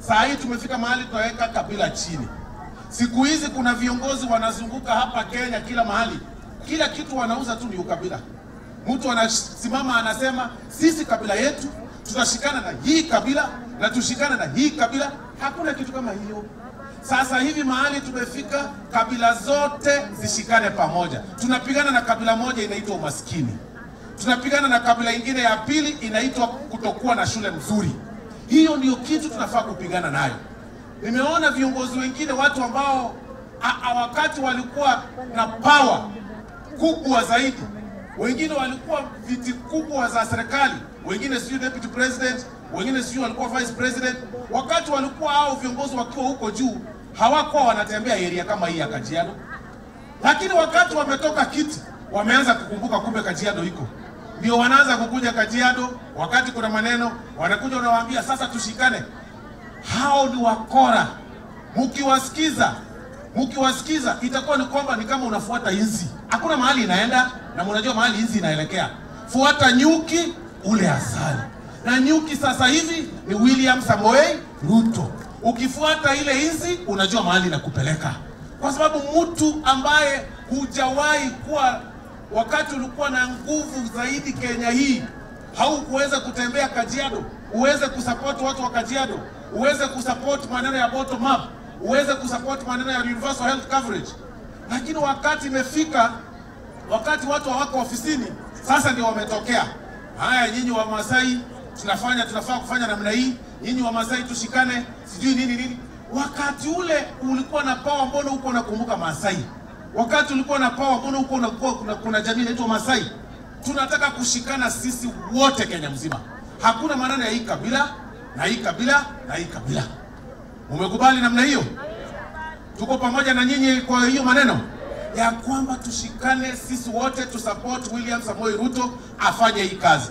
Saa hii tumefika mahali tunaweka kabila chini. Siku hizi kuna viongozi wanazunguka hapa Kenya kila mahali. Kila kitu wanauza tu ni ukabila. Mtu anasimama anasema sisi kabila yetu tutashikana na hii kabila na tushikana na hii kabila. Hakuna kitu kama hiyo. Sasa hivi mahali tumefika, kabila zote zishikane pamoja. Tunapigana na kabila moja inaitwa umaskini. Tunapigana na kabila ingine ya pili inaitwa kutokuwa na shule mzuri. Hiyo ndio kitu tunafaa kupigana nayo. Nimeona viongozi wengine, watu ambao wakati walikuwa na power kubwa zaidi, wengine walikuwa viti kubwa za serikali, wengine sio deputy president, wengine sio walikuwa vice president. Wakati walikuwa hao viongozi wakiwa huko juu, hawakuwa wanatembea area kama hii ya Kajiado. Lakini wakati wametoka kiti, wameanza kukumbuka kumbe Kajiado iko. Ndio wanaanza kukuja Kajiado, wakati kuna maneno, wanakuja wanawaambia sasa tushikane. Hao ni wakora. Mkiwasikiza itakuwa ni kwamba ni kama unafuata inzi. Hakuna mahali inaenda na mnajua mahali inzi inaelekea. Fuata nyuki ule asali. Na nyuki sasa hivi ni William Samoei Ruto. Ukifuata ile inzi unajua mahali inakupeleka. Kwa sababu mtu ambaye hujawahi kuwa, wakati ulikuwa na nguvu zaidi Kenya hii, haukuweza kutembea Kajiado, uweze kusupport watu wa Kajiado, uweze kusupport maneno ya bottom up, uweze kusupport maneno ya universal health coverage. Lakini wakati imefika, wakati watu hawako ofisini, sasa ndio wametokea. Haya, nyinyi wa Masai tunafaa kufanya namna hii, nyinyi wa Masai tushikane, sijui nini. Wakati ule ulikuwa na power, mbona uko unakumbuka Masai? Wakati ulikuwa na power, mbona uko unakuwa kuna jamii inaitwa Masai? Tunataka kushikana sisi wote Kenya mzima. Hakuna maneno ya hii kabila na hii kabila na hii kabila. Umekubali namna hiyo? Tuko pamoja na nyinyi kwa hiyo maneno ya kwamba tushikane sisi wote, tusupport William Samoei Ruto afanye hii kazi.